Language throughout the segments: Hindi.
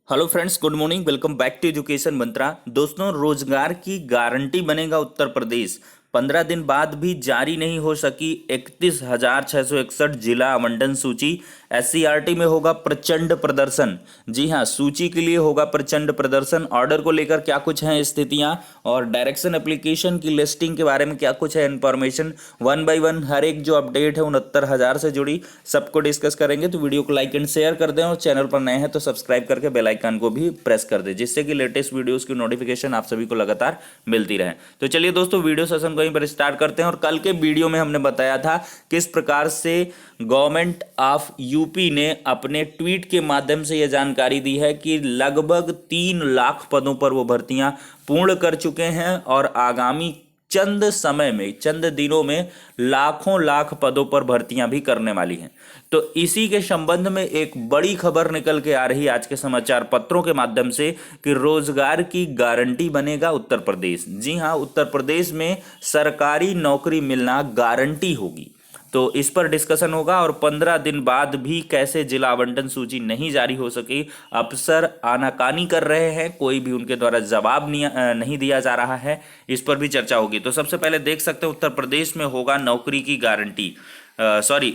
Hello friends, good morning. Welcome back to education mantra. दोस्तों, रोजगार की गारंटी बनेगा उत्तर प्रदेश। 15 दिन बाद भी जारी नहीं हो सकी 31,661 जिला आवंटन सूची। एससीईआरटी में होगा प्रचंड प्रदर्शन। जी हाँ, सूची के लिए होगा प्रचंड प्रदर्शन। ऑर्डर को लेकर क्या कुछ है स्थितियां और डायरेक्शन एप्लीकेशन की लिस्टिंग के बारे में क्या कुछ है इन्फॉर्मेशन, वन बाय वन हर एक जो अपडेट है 69,000 से जुड़ी सबको डिस्कस करेंगे। तो वीडियो को लाइक एंड शेयर कर दें और चैनल पर नए हैं तो सब्सक्राइब करके बेल आइकन को भी प्रेस कर दें, जिससे कि लेटेस्ट वीडियोस की नोटिफिकेशन आप सभी को लगातार मिलती रहे। तो चलिए दोस्तों, वीडियो सेशन वहीं पर स्टार्ट करते हैं। और कल के वीडियो में हमने बताया था किस प्रकार से गवर्नमेंट ऑफ यूपी ने अपने ट्वीट के माध्यम से यह जानकारी दी है कि लगभग 3 लाख पदों पर वो भर्तियां पूर्ण कर चुके हैं और आगामी चंद समय में, चंद दिनों में लाखों लाख पदों पर भर्तियां भी करने वाली हैं। तो इसी के संबंध में एक बड़ी खबर निकल के आ रही है आज के समाचार पत्रों के माध्यम से कि रोजगार की गारंटी बनेगा उत्तर प्रदेश। जी हां, उत्तर प्रदेश में सरकारी नौकरी मिलना गारंटी होगी। तो इस पर डिस्कशन होगा। और 15 दिन बाद भी कैसे जिला आवंटन सूची नहीं जारी हो सकी, अफसर आनाकानी कर रहे हैं, कोई भी उनके द्वारा जवाब नहीं दिया जा रहा है, इस पर भी चर्चा होगी। तो सबसे पहले देख सकते हैं उत्तर प्रदेश में होगा नौकरी की गारंटी,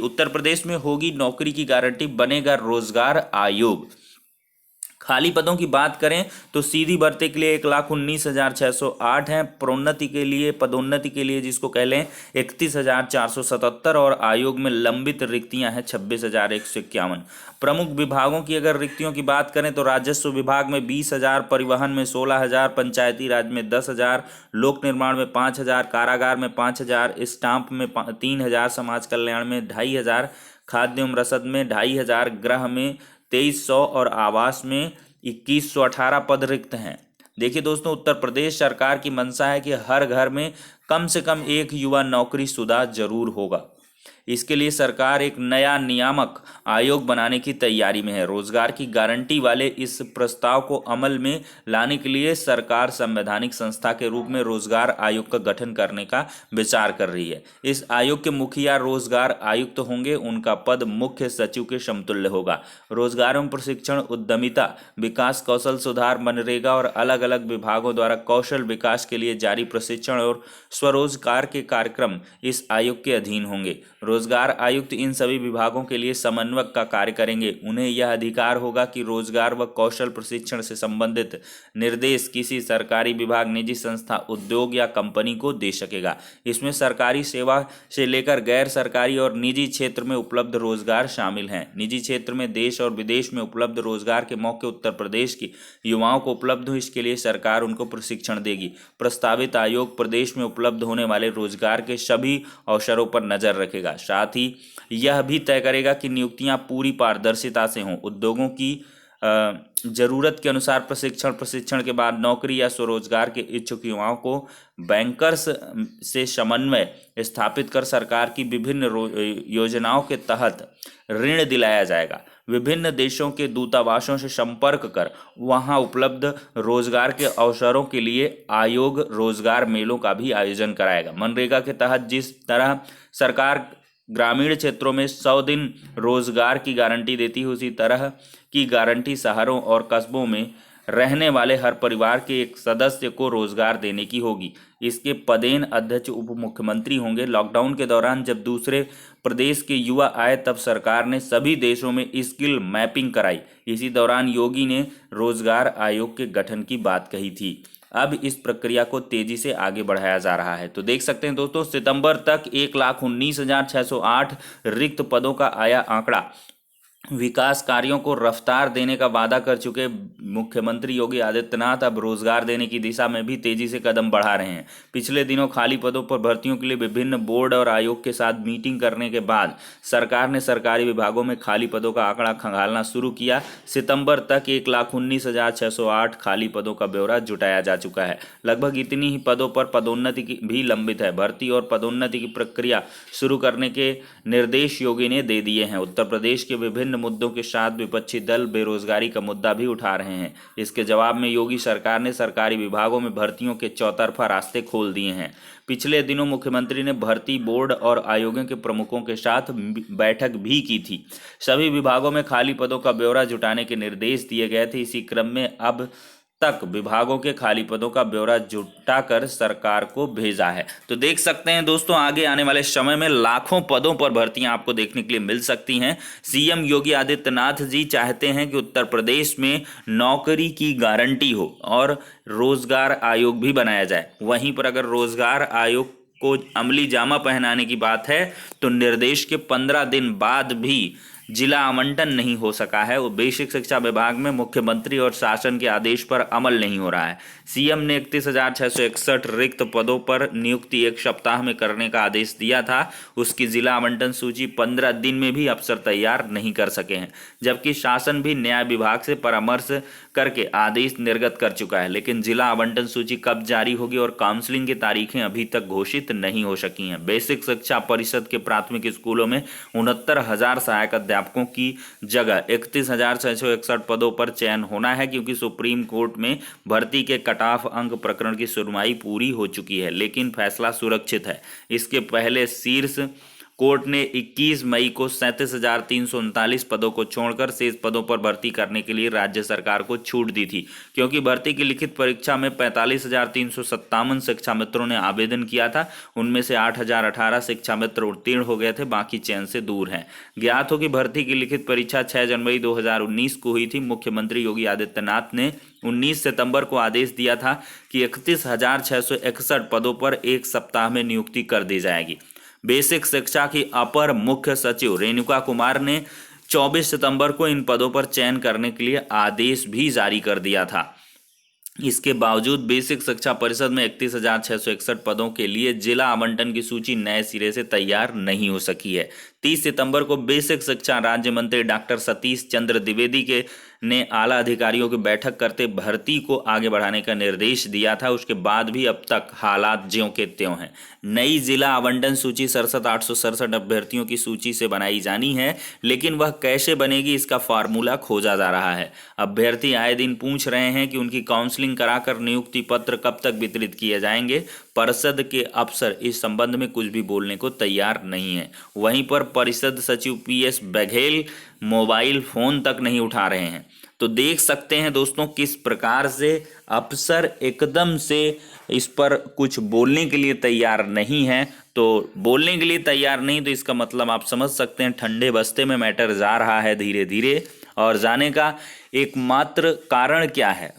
उत्तर प्रदेश में होगी नौकरी की गारंटी, बनेगा रोजगार आयोग। खाली पदों की बात करें तो सीधी भर्ती के लिए 1,19,608 हैं, प्रोन्नति के लिए, पदोन्नति के लिए जिसको कह लें 31,477, और आयोग में लंबित रिक्तियां हैं 26,151। प्रमुख विभागों की अगर रिक्तियों की बात करें तो राजस्व विभाग में 20,000, परिवहन में 16,000, पंचायती राज में 10,000, लोक निर्माण में 5,000, कारागार में 5,000, स्टाम्प में 3,000, समाज कल्याण में 2,500, खाद्य एवं रसद में 2,500, गृह में 2,300 और आवास में 2,118 पद रिक्त हैं। देखिए दोस्तों, उत्तर प्रदेश सरकार की मंशा है कि हर घर में कम से कम एक युवा नौकरीशुदा जरूर होगा। इसके लिए सरकार एक नया नियामक आयोग बनाने की तैयारी में है। रोजगार की गारंटी वाले इस प्रस्ताव को अमल में लाने के लिए सरकार संवैधानिक संस्था के रूप में रोजगार आयोग का गठन करने का विचार कर रही है। इस आयोग के मुखिया रोजगार आयुक्त होंगे, उनका पद मुख्य सचिव के समतुल्य होगा। रोजगार एवं प्रशिक्षण, उद्यमिता विकास, कौशल सुधार, मनरेगा और अलग अलग विभागों द्वारा कौशल विकास के लिए जारी प्रशिक्षण और स्वरोजगार के कार्यक्रम इस आयोग के अधीन होंगे। रोजगार आयुक्त इन सभी विभागों के लिए समन्वयक का कार्य करेंगे। उन्हें यह अधिकार होगा कि रोजगार व कौशल प्रशिक्षण से संबंधित निर्देश किसी सरकारी विभाग, निजी संस्था, उद्योग या कंपनी को दे सकेगा। इसमें सरकारी सेवा से लेकर गैर सरकारी और निजी क्षेत्र में उपलब्ध रोजगार शामिल हैं। निजी क्षेत्र में देश और विदेश में उपलब्ध रोजगार के मौके उत्तर प्रदेश की युवाओं को उपलब्ध हो, इसके लिए सरकार उनको प्रशिक्षण देगी। प्रस्तावित आयोग प्रदेश में उपलब्ध होने वाले रोजगार के सभी अवसरों पर नजर रखेगा। साथ ही यह भी तय करेगा कि नियुक्तियां पूरी पारदर्शिता से हों। उद्योगों की जरूरत के अनुसार प्रशिक्षण के बाद नौकरी या स्वरोजगार के इच्छुक युवाओं को बैंकर्स से समन्वय स्थापित कर सरकार की विभिन्न योजनाओं के तहत ऋण दिलाया जाएगा। विभिन्न देशों के दूतावासों से संपर्क कर वहां उपलब्ध रोजगार के अवसरों के लिए आयोग रोजगार मेलों का भी आयोजन कराएगा। मनरेगा के तहत जिस तरह सरकार ग्रामीण क्षेत्रों में 100 दिन रोजगार की गारंटी देती है, उसी तरह की गारंटी शहरों और कस्बों में रहने वाले हर परिवार के एक सदस्य को रोजगार देने की होगी। इसके पदेन अध्यक्ष उप मुख्यमंत्री होंगे। लॉकडाउन के दौरान जब दूसरे प्रदेश के युवा आए तब सरकार ने सभी देशों में स्किल मैपिंग कराई। इसी दौरान योगी ने रोजगार आयोग के गठन की बात कही थी। अब इस प्रक्रिया को तेजी से आगे बढ़ाया जा रहा है। तो देख सकते हैं दोस्तों, सितंबर तक 1,19,608 रिक्त पदों का आया आंकड़ा। विकास कार्यों को रफ्तार देने का वादा कर चुके मुख्यमंत्री योगी आदित्यनाथ अब रोजगार देने की दिशा में भी तेजी से कदम बढ़ा रहे हैं। पिछले दिनों खाली पदों पर भर्तियों के लिए विभिन्न बोर्ड और आयोग के साथ मीटिंग करने के बाद सरकार ने सरकारी विभागों में खाली पदों का आंकड़ा खंगालना शुरू किया। सितंबर तक 1,19,608 खाली पदों का ब्यौरा जुटाया जा चुका है। लगभग इतनी ही पदों पर पदोन्नति भी लंबित है। भर्ती और पदोन्नति की प्रक्रिया शुरू करने के निर्देश योगी ने दे दिए हैं। उत्तर प्रदेश के विभिन्न विभिन्न मुद्दों के साथ विपक्षी दल बेरोजगारी का मुद्दा भी उठा रहे हैं। इसके जवाब में योगी सरकार ने सरकारी विभागों में भर्तियों के चौतरफा रास्ते खोल दिए हैं। पिछले दिनों मुख्यमंत्री ने भर्ती बोर्ड और आयोगों के प्रमुखों के साथ बैठक भी की थी। सभी विभागों में खाली पदों का ब्यौरा जुटाने के निर्देश दिए गए थे। इसी क्रम में अब तक विभागों के खाली पदों का ब्यौरा जुटाकर सरकार को भेजा है। तो देख सकते हैं दोस्तों, आगे आने वाले समय में लाखों पदों पर भर्तियां आपको देखने के लिए मिल सकती हैं। सीएम योगी आदित्यनाथ जी चाहते हैं कि उत्तर प्रदेश में नौकरी की गारंटी हो और रोजगार आयोग भी बनाया जाए। वहीं पर अगर रोजगार आयोग को अमली जामा पहनाने की बात है तो निर्देश के 15 दिन बाद भी जिला आवंटन नहीं हो सका है। वो बेसिक शिक्षा विभाग में मुख्यमंत्री और शासन के आदेश पर अमल नहीं हो रहा है। सीएम ने 31,661 रिक्त पदों पर नियुक्ति 1 सप्ताह में करने का आदेश दिया था। उसकी जिला आवंटन सूची 15 दिन में भी अफसर तैयार नहीं कर सके हैं, जबकि शासन भी न्याय विभाग से परामर्श करके आदेश निर्गत कर चुका है। लेकिन जिला आवंटन सूची कब जारी होगी और काउंसलिंग की तारीखें अभी तक घोषित नहीं हो सकी हैं। बेसिक शिक्षा परिषद के प्राथमिक स्कूलों में 69,000 सहायक अध्यापकों की जगह 31,661 पदों पर चयन होना है, क्योंकि सुप्रीम कोर्ट में भर्ती के कट ऑफ अंक प्रकरण की सुनवाई पूरी हो चुकी है, लेकिन फैसला सुरक्षित है। इसके पहले शीर्ष कोर्ट ने 21 मई को 37,339 पदों को छोड़कर शेष पदों पर भर्ती करने के लिए राज्य सरकार को छूट दी थी, क्योंकि भर्ती की लिखित परीक्षा में 45,357 शिक्षा मित्रों ने आवेदन किया था। उनमें से 8,018 शिक्षा मित्र उत्तीर्ण हो गए थे, बाकी चयन से दूर हैं। ज्ञात हो कि भर्ती की लिखित परीक्षा 6 जनवरी 2019 को हुई थी। मुख्यमंत्री योगी आदित्यनाथ ने 19 सितंबर को आदेश दिया था कि 31,661 पदों पर 1 सप्ताह में नियुक्ति कर दी जाएगी। बेसिक शिक्षा की अपर मुख्य सचिव रेणुका कुमार ने 24 सितंबर को इन पदों पर चयन करने के लिए आदेश भी जारी कर दिया था। इसके बावजूद बेसिक शिक्षा परिषद में 31,661 पदों के लिए जिला आवंटन की सूची नए सिरे से तैयार नहीं हो सकी है। 30 सितंबर को बेसिक शिक्षा राज्य मंत्री डॉक्टर सतीश चंद्र द्विवेदी ने आला अधिकारियों की बैठक करते भर्ती को आगे बढ़ाने का निर्देश दिया था। उसके बाद भी अब तक हालात ज्यों के त्यों हैं। नई जिला आवंटन सूची 67,867 अभ्यर्थियों की सूची से बनाई जानी है, लेकिन वह कैसे बनेगी इसका फार्मूला खोजा जा रहा है। अभ्यर्थी आए दिन पूछ रहे हैं कि उनकी काउंसलिंग कराकर नियुक्ति पत्र कब तक वितरित किए जाएंगे। परिषद के अफसर इस संबंध में कुछ भी बोलने को तैयार नहीं है। वहीं पर परिषद सचिव PS बघेल मोबाइल फोन तक नहीं उठा रहे हैं। तो देख सकते हैं दोस्तों किस प्रकार से अफसर एकदम से इस पर कुछ बोलने के लिए तैयार नहीं है। तो बोलने के लिए तैयार नहीं, तो इसका मतलब आप समझ सकते हैं ठंडे बस्ते में मैटर जा रहा है धीरे धीरे। और जाने का एकमात्र कारण क्या है?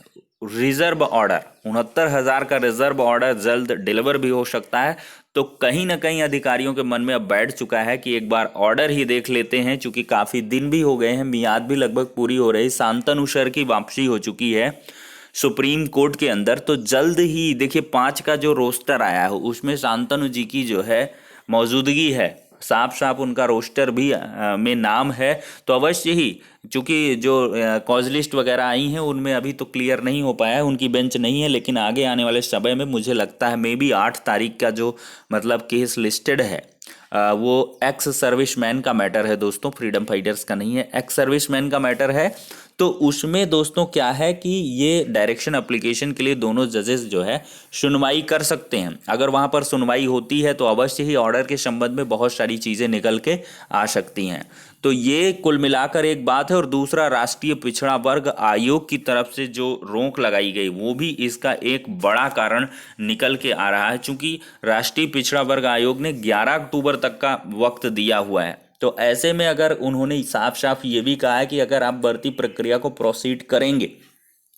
रिजर्व ऑर्डर 69,000 का रिजर्व ऑर्डर जल्द डिलीवर भी हो सकता है। तो कहीं ना कहीं अधिकारियों के मन में अब बैठ चुका है कि एक बार ऑर्डर ही देख लेते हैं, चूंकि काफ़ी दिन भी हो गए हैं, मियाद भी लगभग पूरी हो रही। शांतनु सर की वापसी हो चुकी है सुप्रीम कोर्ट के अंदर। तो जल्द ही देखिए 5 का जो रोस्टर आया है उसमें शांतनु जी की जो है मौजूदगी है, साफ साफ उनका रोस्टर भी में नाम है। तो अवश्य ही, चूंकि जो कॉज लिस्ट वगैरह आई हैं उनमें अभी तो क्लियर नहीं हो पाया है, उनकी बेंच नहीं है, लेकिन आगे आने वाले समय में मुझे लगता है मे बी 8 तारीख का जो मतलब केस लिस्टेड है वो एक्स सर्विसमैन का मैटर है दोस्तों, फ्रीडम फाइटर्स का नहीं है, एक्स सर्विसमैन का मैटर है। तो उसमें दोस्तों क्या है कि ये डायरेक्शन एप्लीकेशन के लिए दोनों जजेस जो है सुनवाई कर सकते हैं। अगर वहाँ पर सुनवाई होती है तो अवश्य ही ऑर्डर के संबंध में बहुत सारी चीज़ें निकल के आ सकती हैं। तो ये कुल मिलाकर एक बात है। और दूसरा, राष्ट्रीय पिछड़ा वर्ग आयोग की तरफ से जो रोक लगाई गई वो भी इसका एक बड़ा कारण निकल के आ रहा है, चूंकि राष्ट्रीय पिछड़ा वर्ग आयोग ने 11 अक्टूबर तक का वक्त दिया हुआ है। तो ऐसे में अगर उन्होंने साफ साफ ये भी कहा है कि अगर आप भर्ती प्रक्रिया को प्रोसीड करेंगे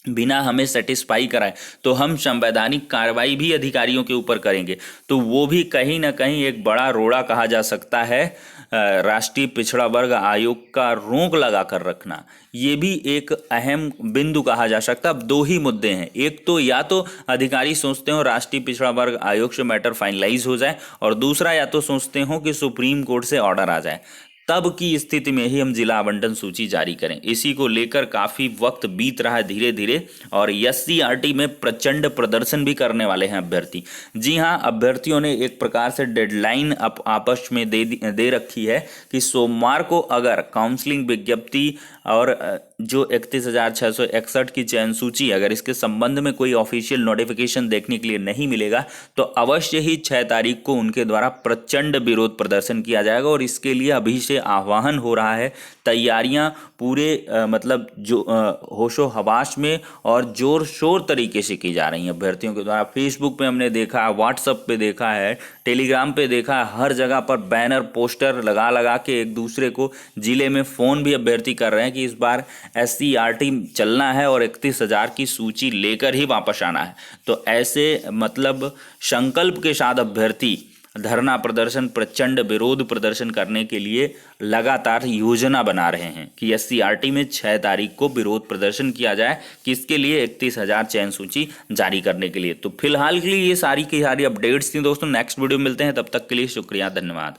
बिना हमें सेटिस्फाई कराए तो हम संवैधानिक कार्रवाई भी अधिकारियों के ऊपर करेंगे, तो वो भी कहीं ना कहीं एक बड़ा रोड़ा कहा जा सकता है। राष्ट्रीय पिछड़ा वर्ग आयोग का रोक लगा कर रखना ये भी एक अहम बिंदु कहा जा सकता है। अब 2 ही मुद्दे हैं, एक तो या तो अधिकारी सोचते हो राष्ट्रीय पिछड़ा वर्ग आयोग से मैटर फाइनलाइज हो जाए, और दूसरा या तो सोचते हो कि सुप्रीम कोर्ट से ऑर्डर आ जाए। तब की स्थिति में ही हम जिला आवंटन सूची जारी करें। इसी को लेकर काफ़ी वक्त बीत रहा है धीरे धीरे, और एससीईआरटी में प्रचंड प्रदर्शन भी करने वाले हैं अभ्यर्थी। जी हाँ, अभ्यर्थियों ने एक प्रकार से डेडलाइन आपस में दे रखी है कि सोमवार को अगर काउंसलिंग विज्ञप्ति और जो 31,661 की चयन सूची, अगर इसके संबंध में कोई ऑफिशियल नोटिफिकेशन देखने के लिए नहीं मिलेगा तो अवश्य ही 6 तारीख को उनके द्वारा प्रचंड विरोध प्रदर्शन किया जाएगा। और इसके लिए अभी से आह्वान हो रहा है, तैयारियां पूरे मतलब जो होशो हवास में और जोर शोर तरीके से की जा रही हैं अभ्यर्थियों के द्वारा। फेसबुक पे हमने देखा, व्हाट्सएप पे देखा है, टेलीग्राम पे देखा है, हर जगह पर बैनर पोस्टर लगा लगा के एक दूसरे को जिले में फ़ोन भी अभ्यर्थी कर रहे हैं कि इस बार एससीईआरटी चलना है और 31,000 की सूची लेकर ही वापस आना है। तो ऐसे मतलब संकल्प के साथ अभ्यर्थी धरना प्रदर्शन, प्रचंड विरोध प्रदर्शन करने के लिए लगातार योजना बना रहे हैं कि एससीईआरटी में 6 तारीख को विरोध प्रदर्शन किया जाए, किसके लिए? 31,000 चयन सूची जारी करने के लिए। तो फिलहाल के लिए ये सारी की सारी अपडेट्स थी दोस्तों। नेक्स्ट वीडियो मिलते हैं, तब तक के लिए शुक्रिया, धन्यवाद।